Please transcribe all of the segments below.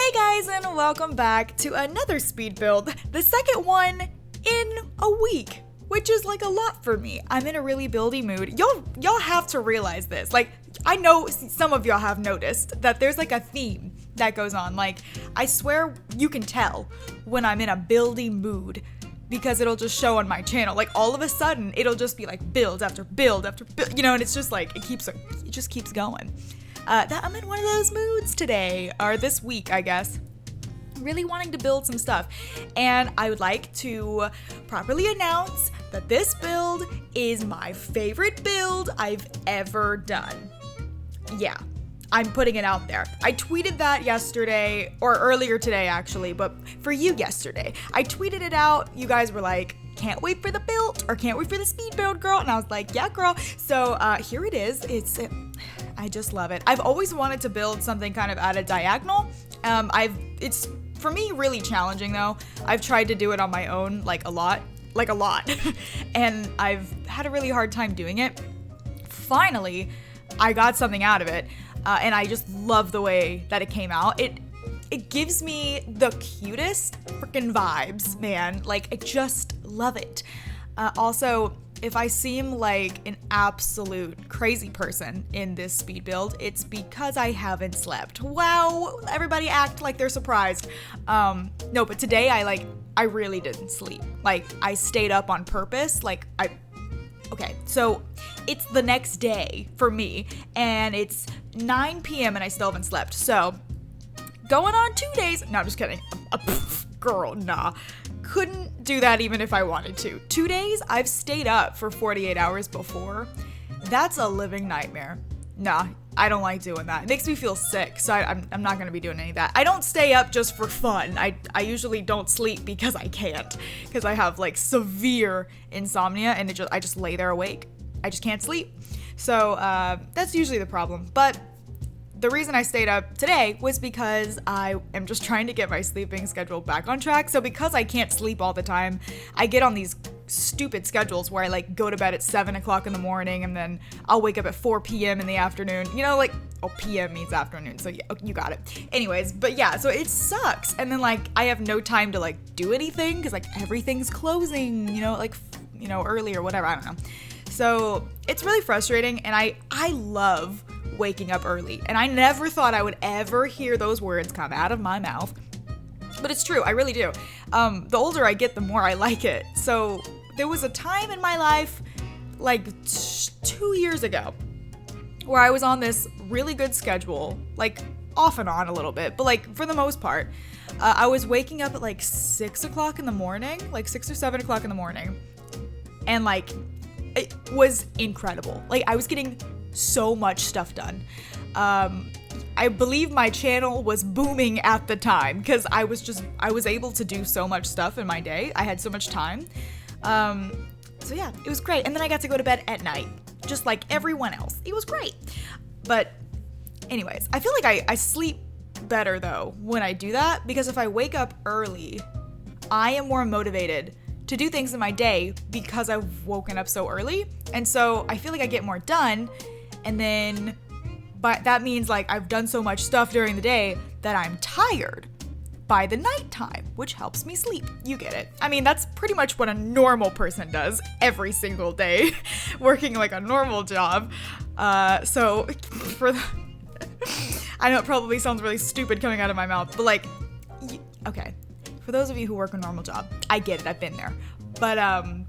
Hey guys, and welcome back to another speed build, the second one in a week, which is like a lot for me. I'm in a really buildy mood. Y'all have to realize this. Like, I know some of y'all have noticed that there's like a theme that goes on. Like, I swear you can tell when I'm in a buildy mood because it'll just show on my channel. Like, all of a sudden, it'll just be like build after build after build, you know, and it's just like, it just keeps going. That I'm in one of those moods today, or this week, I guess. Really wanting to build some stuff. And I would like to properly announce that this build is my favorite build I've ever done. Yeah, I'm putting it out there. I tweeted that yesterday, or earlier today actually, but for you yesterday. I tweeted it out, you guys were like, can't wait for the build, or can't wait for the speed build, girl. And I was like, yeah, girl. So here it is. I just love it. I've always wanted to build something kind of at a diagonal. It's for me really challenging though. I've tried to do it on my own like a lot. And I've had a really hard time doing it. Finally, I got something out of it. And I just love the way that it came out. It gives me the cutest freaking vibes, man. Like, I just love it. Also, if I seem like an absolute crazy person in this speed build, it's because I haven't slept. Wow, everybody act like they're surprised. No, but today I really didn't sleep. Like, I stayed up on purpose. Okay, so it's the next day for me, and it's 9 p.m. and I still haven't slept. So, going on 2 days. No, I'm just kidding. Girl, nah. Couldn't do that even if I wanted to. 2 days, I've stayed up for 48 hours before. That's a living nightmare. Nah, I don't like doing that. It makes me feel sick, so I'm not gonna be doing any of that. I don't stay up just for fun. I usually don't sleep because I can't, because I have like severe insomnia and I just lay there awake. I just can't sleep. So that's usually the problem. But the reason I stayed up today was because I am just trying to get my sleeping schedule back on track. So because I can't sleep all the time, I get on these stupid schedules where I like go to bed at 7 o'clock in the morning and then I'll wake up at 4 p.m. in the afternoon. You know, like, PM means afternoon, so yeah, you got it. Anyways, but yeah, so it sucks. And then like I have no time to like do anything because like everything's closing, early or whatever, I don't know. So it's really frustrating, and I love waking up early, and I never thought I would ever hear those words come out of my mouth, but it's true. I really do. The older I get, the more I like it. So there was a time in my life like 2 years ago where I was on this really good schedule, like off and on a little bit, but like for the most part, I was waking up at like 6 o'clock in the morning, like 6 or 7 o'clock in the morning, and like it was incredible. Like, I was getting so much stuff done. I believe my channel was booming at the time because I was able to do so much stuff in my day. I had so much time. So yeah, it was great. And then I got to go to bed at night, just like everyone else. It was great. But anyways, I feel like I sleep better though when I do that, because if I wake up early, I am more motivated to do things in my day because I've woken up so early. And so I feel like I get more done. And then, but that means like I've done so much stuff during the day that I'm tired by the nighttime, which helps me sleep. You get it. I mean, that's pretty much what a normal person does every single day, working like a normal job. So I know it probably sounds really stupid coming out of my mouth, but like, okay. For those of you who work a normal job, I get it, I've been there. But, well,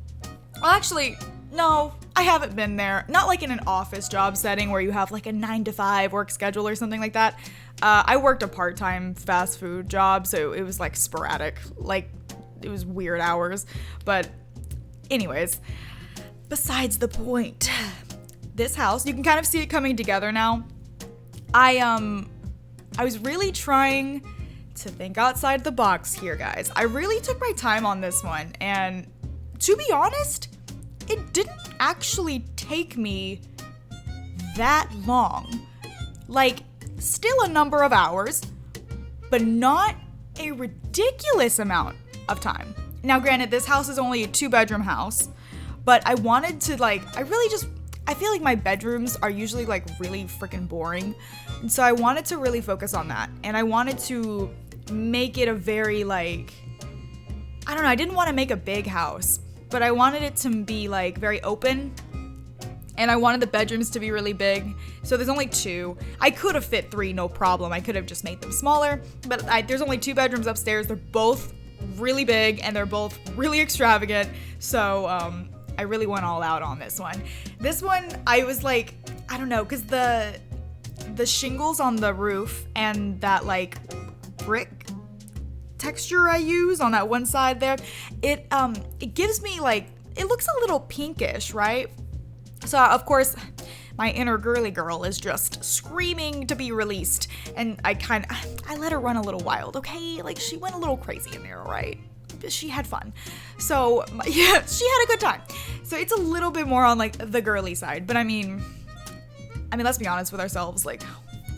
actually, no, I haven't been there. Not like in an office job setting where you have like a 9-to-5 work schedule or something like that. I worked a part-time fast food job, so it was like sporadic, like it was weird hours. But anyways, besides the point, this house, you can kind of see it coming together now. I was really trying to think outside the box here, guys. I really took my time on this one, and to be honest, it didn't actually take me that long. Like, still a number of hours, but not a ridiculous amount of time. Now, granted, this house is only a 2-bedroom house, but I wanted to I feel like my bedrooms are usually like really freaking boring. And so I wanted to really focus on that. And I wanted to make it a very like, I don't know, I didn't want to make a big house, but I wanted it to be like very open. And I wanted the bedrooms to be really big. So there's only 2. I could have fit 3, no problem. I could have just made them smaller. But there's only 2 bedrooms upstairs. They're both really big and they're both really extravagant. So I really went all out on this one. This one, I was like, I don't know, because the shingles on the roof and that like brick texture I use on that one side there, it gives me like, it looks a little pinkish, right? So, of course, my inner girly girl is just screaming to be released. And I let her run a little wild, okay? Like, she went a little crazy in there, right? She had fun. So, yeah, she had a good time. So, it's a little bit more on, like, the girly side. But, I mean, let's be honest with ourselves. Like,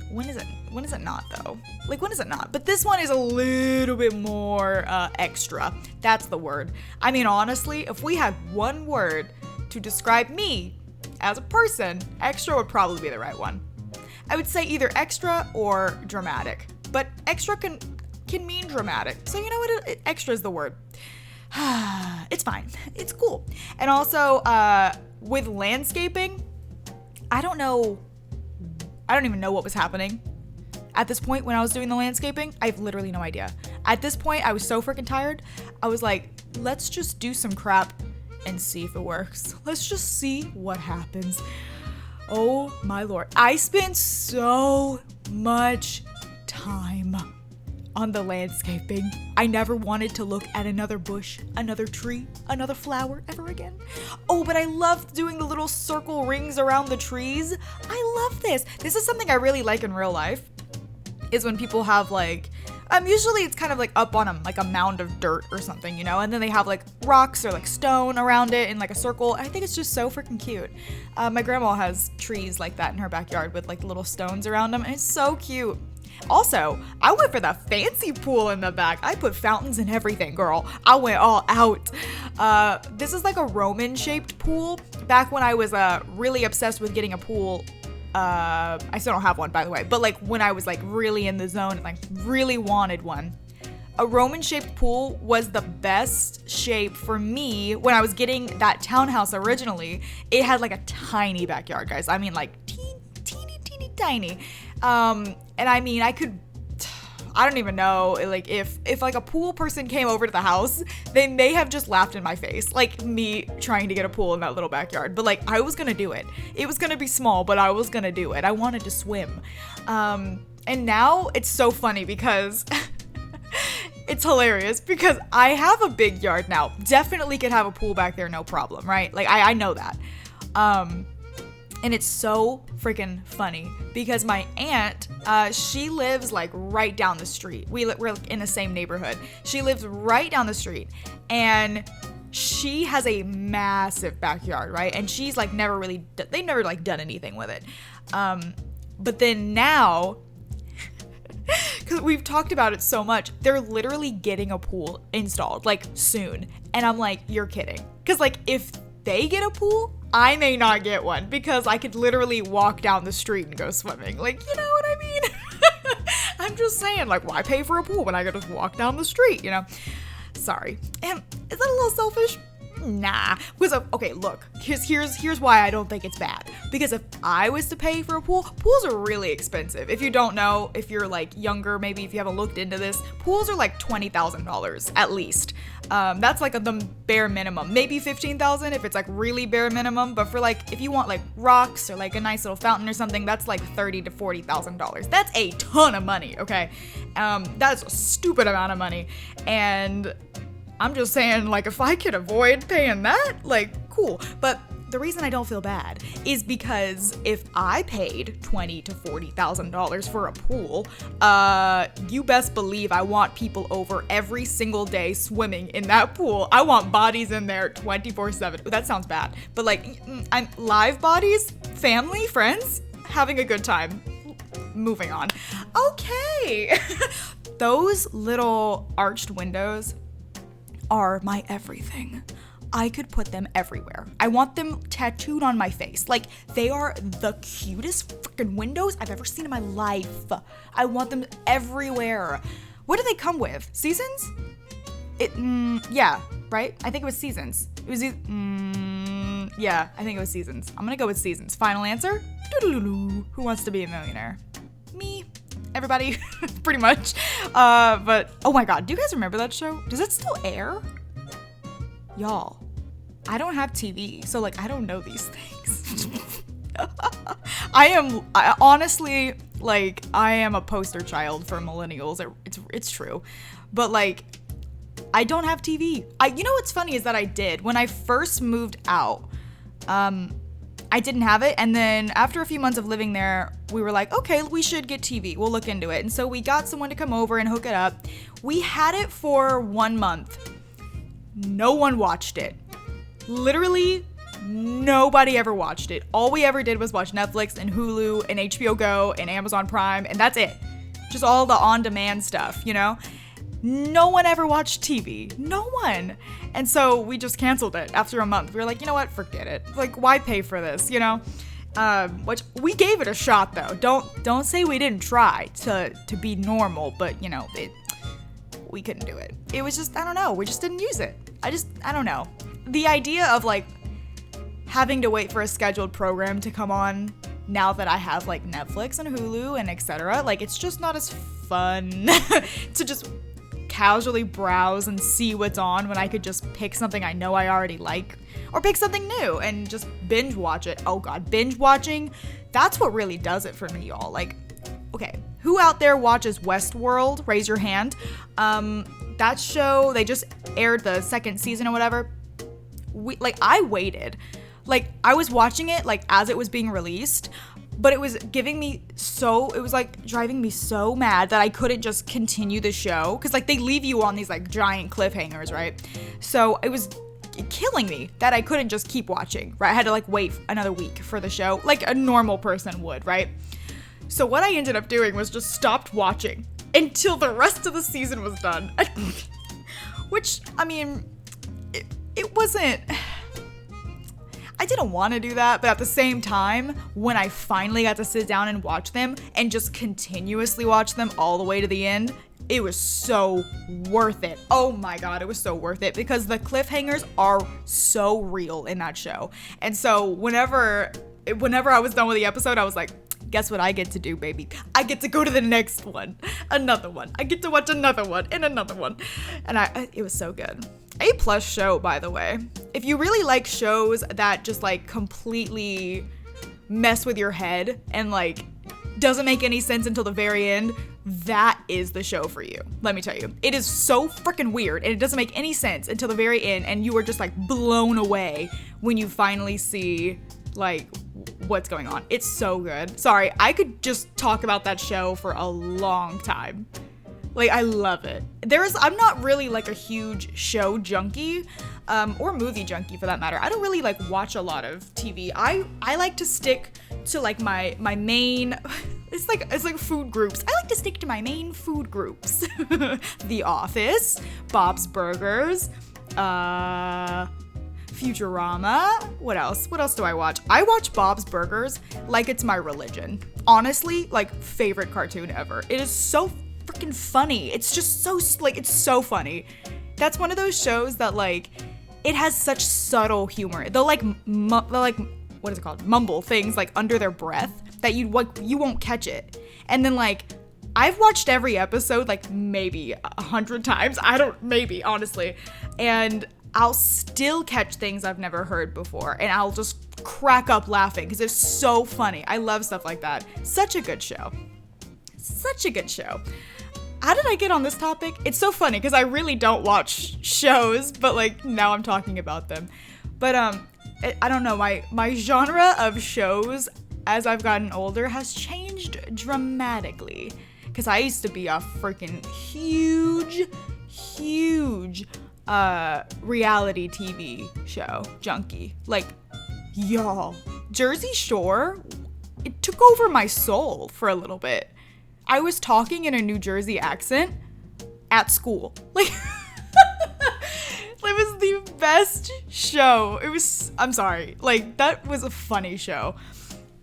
when is it not, though? Like, when is it not? But this one is a little bit more extra. That's the word. I mean, honestly, if we had one word to describe me as a person, extra would probably be the right one. I would say either extra or dramatic, but extra can mean dramatic. So you know what? Extra is the word. It's fine. It's cool. And also with landscaping, I don't even know what was happening at this point when I was doing the landscaping. I have literally no idea. At this point, I was so freaking tired. I was like, let's just do some crap and see if it works. Let's just see what happens. Oh my lord. I spent so much time on the landscaping. I never wanted to look at another bush, another tree, another flower ever again. Oh, but I loved doing the little circle rings around the trees. I love this. This is something I really like in real life, is when people have like, usually it's kind of like up on like a mound of dirt or something, you know, and then they have like rocks or like stone around it in like a circle. I think it's just so freaking cute. My grandma has trees like that in her backyard with like little stones around them, and it's so cute. Also, I went for the fancy pool in the back. I put fountains and everything, girl. I went all out. This is like a Roman-shaped pool. Back when I was really obsessed with getting a pool, I still don't have one, by the way, but like when I was like really in the zone and like really wanted one, a Roman-shaped pool was the best shape for me when I was getting that townhouse originally. It had like a tiny backyard, guys. I mean, like teeny tiny. And I mean, I don't even know, like if like a pool person came over to the house, they may have just laughed in my face, like me trying to get a pool in that little backyard. But like, I was gonna do it. It was gonna be small, but I was gonna do it. I wanted to swim. And now it's so funny because it's hilarious because I have a big yard now. Definitely could have a pool back there, no problem, right? Like I know that. And it's so freaking funny because my aunt, she lives like right down the street. We're like in the same neighborhood. She lives right down the street, and she has a massive backyard, right? And she's like they've never like done anything with it. But then now, because we've talked about it so much, they're literally getting a pool installed like soon. And I'm like, you're kidding. Because like if they get a pool, I may not get one because I could literally walk down the street and go swimming. Like, you know what I mean? I'm just saying, like, why pay for a pool when I could just walk down the street, you know? Sorry. And is that a little selfish? Nah. Because, okay, look, here's why I don't think it's bad. Because if I was to pay for a pool, pools are really expensive. If you don't know, if you're like younger, maybe if you haven't looked into this, pools are like $20,000 at least. That's like the bare minimum. Maybe $15,000 if it's like really bare minimum. But for like, if you want like rocks or like a nice little fountain or something, that's like $30,000 to $40,000. That's a ton of money, okay? That's a stupid amount of money. And I'm just saying, like, if I could avoid paying that, like, cool. But the reason I don't feel bad is because if I paid $20,000 to $40,000 for a pool, you best believe I want people over every single day swimming in that pool. I want bodies in there 24/7. That sounds bad, but like, I'm live bodies, family, friends, having a good time. Moving on. Okay. Those little arched windows are my everything. I could put them everywhere. I want them tattooed on my face. Like, they are the cutest freaking windows I've ever seen in my life. I want them everywhere. What do they come with? Seasons? Yeah, right? I think it was seasons. It was, yeah, I think it was seasons. I'm gonna go with seasons. Final answer? Who wants to be a millionaire? Me. Everybody, pretty much. But, oh my God, do you guys remember that show? Does it still air? Y'all, I don't have TV, so like, I don't know these things. I honestly, like, I am a poster child for millennials. It's true. But like, I don't have TV. You know what's funny is that I did. When I first moved out, I didn't have it. And then after a few months of living there, we were like, okay, we should get TV. We'll look into it. And so we got someone to come over and hook it up. We had it for 1 month. No one watched it. Literally, nobody ever watched it. All we ever did was watch Netflix and Hulu and HBO Go and Amazon Prime, and that's it. Just all the on-demand stuff, you know? No one ever watched TV. No one. And so we just canceled it after a month. We were like, you know what? Forget it. Like, why pay for this, you know? Which we gave it a shot though. Don't say we didn't try to be normal, but you know, we couldn't do it. It was just, I don't know. We just didn't use it. I don't know. The idea of like having to wait for a scheduled program to come on now that I have like Netflix and Hulu and etc. Like, it's just not as fun to just casually browse and see what's on when I could just pick something I know I already like, or pick something new and just binge watch it. Oh God, binge watching, that's what really does it for me, y'all. Like, okay, who out there watches Westworld? Raise your hand. That show, they just aired the second season or whatever. I waited. Like, I was watching it like as it was being released, but it was driving me so mad that I couldn't just continue the show. Cause like they leave you on these like giant cliffhangers, right? So it was killing me that I couldn't just keep watching, right? I had to like wait another week for the show, like a normal person would, right? So what I ended up doing was just stopped watching until the rest of the season was done. Which, I mean, it wasn't... I didn't want to do that, but at the same time, when I finally got to sit down and watch them and just continuously watch them all the way to the end, it was so worth it. Oh my God, it was so worth it because the cliffhangers are so real in that show. And so whenever I was done with the episode, I was like, guess what I get to do, baby? I get to go to the next one, another one. I get to watch another one and another one. And it was so good. A+ show, by the way. If you really like shows that just like completely mess with your head and like doesn't make any sense until the very end, that is the show for you. Let me tell you. It is so freaking weird and it doesn't make any sense until the very end, and you are just like blown away when you finally see like what's going on. It's so good. Sorry, I could just talk about that show for a long time. Like, I love it. I'm not really like a huge show junkie, or movie junkie for that matter. I don't really like watch a lot of TV. I like to stick to like my main, it's like food groups. I like to stick to my main food groups. The Office, Bob's Burgers, Futurama. What else? What else do I watch? I watch Bob's Burgers like it's my religion. Honestly, like, favorite cartoon ever. It is so freaking funny. It's just so, like, it's so funny. That's one of those shows that, like, it has such subtle humor. They'll like what is it called? Mumble things like under their breath that you won't catch it. And then like I've watched every episode like maybe 100 times. Honestly. And I'll still catch things I've never heard before, and I'll just crack up laughing because it's so funny. I love stuff like that. Such a good show. Such a good show. How did I get on this topic? It's so funny because I really don't watch shows, but like now I'm talking about them. But I don't know, my genre of shows as I've gotten older has changed dramatically. Because I used to be a freaking huge reality TV show junkie. Like, y'all, Jersey Shore, it took over my soul for a little bit. I was talking in a New Jersey accent at school. Like, it was the best show. I'm sorry. Like, that was a funny show.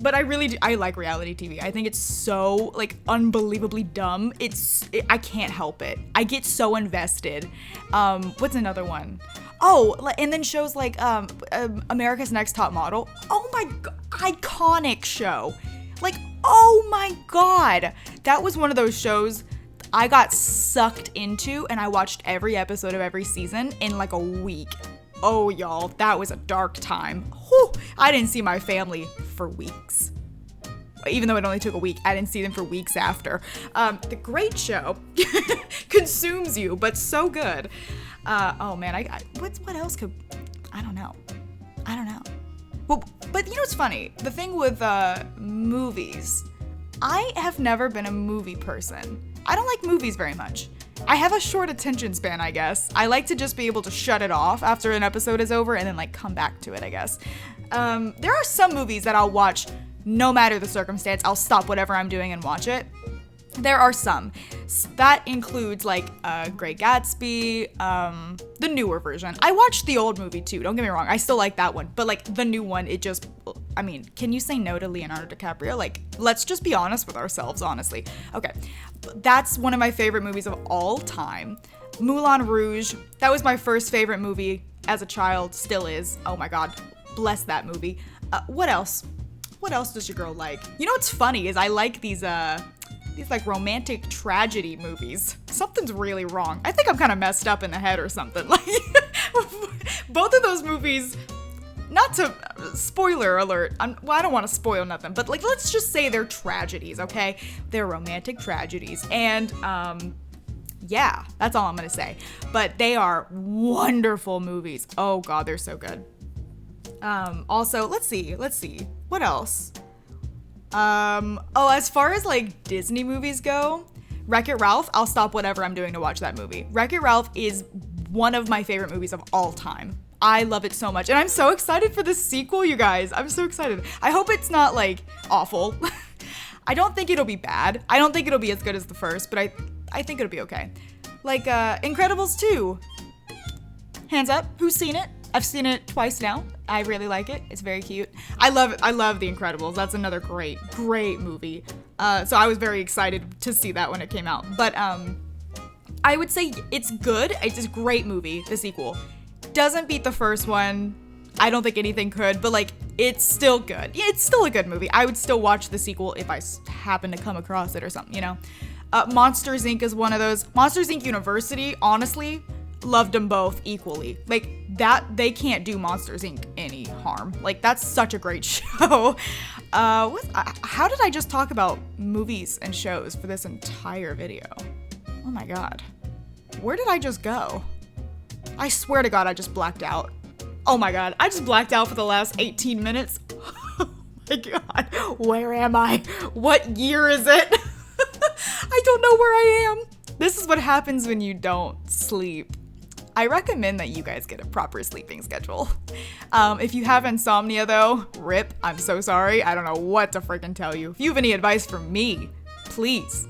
But I really do, I like reality TV. I think it's so like unbelievably dumb. I can't help it. I get so invested. What's another one? Oh, and then shows like America's Next Top Model. Oh my god, iconic show. Like, oh my god. That was one of those shows I got sucked into, and I watched every episode of every season in like a week. Oh, y'all, that was a dark time. Whew, I didn't see my family for weeks. Even though it only took a week, I didn't see them for weeks after. The great show consumes you, but so good. Oh man, what else could, I don't know. Well, but you know what's funny? The thing with movies, I have never been a movie person. I don't like movies very much. I have a short attention span, I guess. I like to just be able to shut it off after an episode is over and then like come back to it, I guess. There are some movies that I'll watch no matter the circumstance. I'll stop whatever I'm doing and watch it. There are some. That includes like Great Gatsby, the newer version. I watched the old movie too, don't get me wrong. I still like that one. But like the new one, it just, I mean, can you say no to Leonardo DiCaprio? Like, let's just be honest with ourselves, honestly. Okay, that's one of my favorite movies of all time. Moulin Rouge, that was my first favorite movie as a child, still is. Oh my god, bless that movie. What else? What else does your girl like? You know what's funny is I like these like romantic tragedy movies. Something's really wrong. I think I'm kind of messed up in the head or something. Like, both of those movies, not to, spoiler alert, well, I don't want to spoil nothing, but like, let's just say they're tragedies, okay? They're romantic tragedies. And, yeah, that's all I'm gonna say. But they are wonderful movies. Oh god, they're so good. Also, let's see. What else? As far as like Disney movies go, Wreck-It Ralph, I'll stop whatever I'm doing to watch that movie. Wreck-It Ralph is one of my favorite movies of all time. I love it so much. And I'm so excited for the sequel, you guys. I'm so excited. I hope it's not like awful. I don't think it'll be bad. I don't think it'll be as good as the first, but I think it'll be okay. Like, Incredibles 2. Hands up, who's seen it? I've seen it twice now. I really like it. It's very cute. I love The Incredibles. That's another great movie. So I was very excited to see that when it came out. But I would say it's good. It's a great movie, the sequel. Doesn't beat the first one. I don't think anything could, but like, it's still good. Yeah, it's still a good movie. I would still watch the sequel if I happen to come across it or something, you know? Monsters, Inc. is one of those. Monsters, Inc. University, honestly, loved them both equally. Like, that, they can't do Monsters, Inc. any harm. Like, that's such a great show. How did I just talk about movies and shows for this entire video? Oh my god. Where did I just go? I swear to god I just blacked out. Oh my god, I just blacked out for the last 18 minutes. Oh my god, where am I? What year is it? I don't know where I am. This is what happens when you don't sleep. I recommend that you guys get a proper sleeping schedule. If you have insomnia though, rip, I'm so sorry. I don't know what to freaking tell you. If you have any advice for me, please,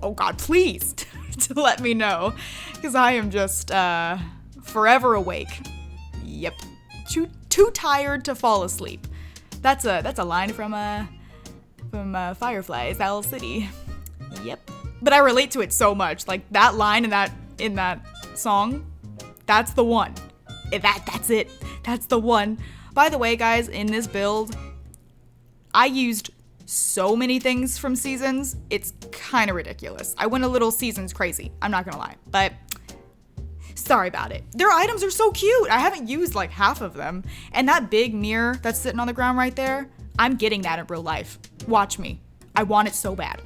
oh god, please, to let me know. Because I am just forever awake. Yep. Too tired to fall asleep. That's a line from Firefly's Owl City. Yep. But I relate to it so much. Like that line in that song, that's the one. That's it. That's the one. By the way, guys, in this build, I used so many things from Seasons. It's kind of ridiculous. I went a little Seasons crazy. I'm not gonna lie, but sorry about it. Their items are so cute. I haven't used like half of them. And that big mirror that's sitting on the ground right there, I'm getting that in real life. Watch me. I want it so bad.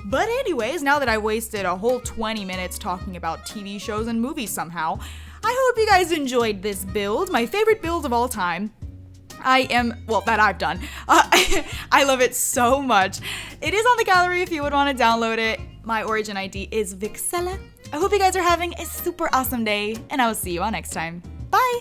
But anyways, now that I wasted a whole 20 minutes talking about TV shows and movies somehow, I hope you guys enjoyed this build, my favorite build of all time. That I've done. I love it so much. It is on the gallery if you would want to download it. My origin ID is Vixella. I hope you guys are having a super awesome day, and I will see you all next time. Bye!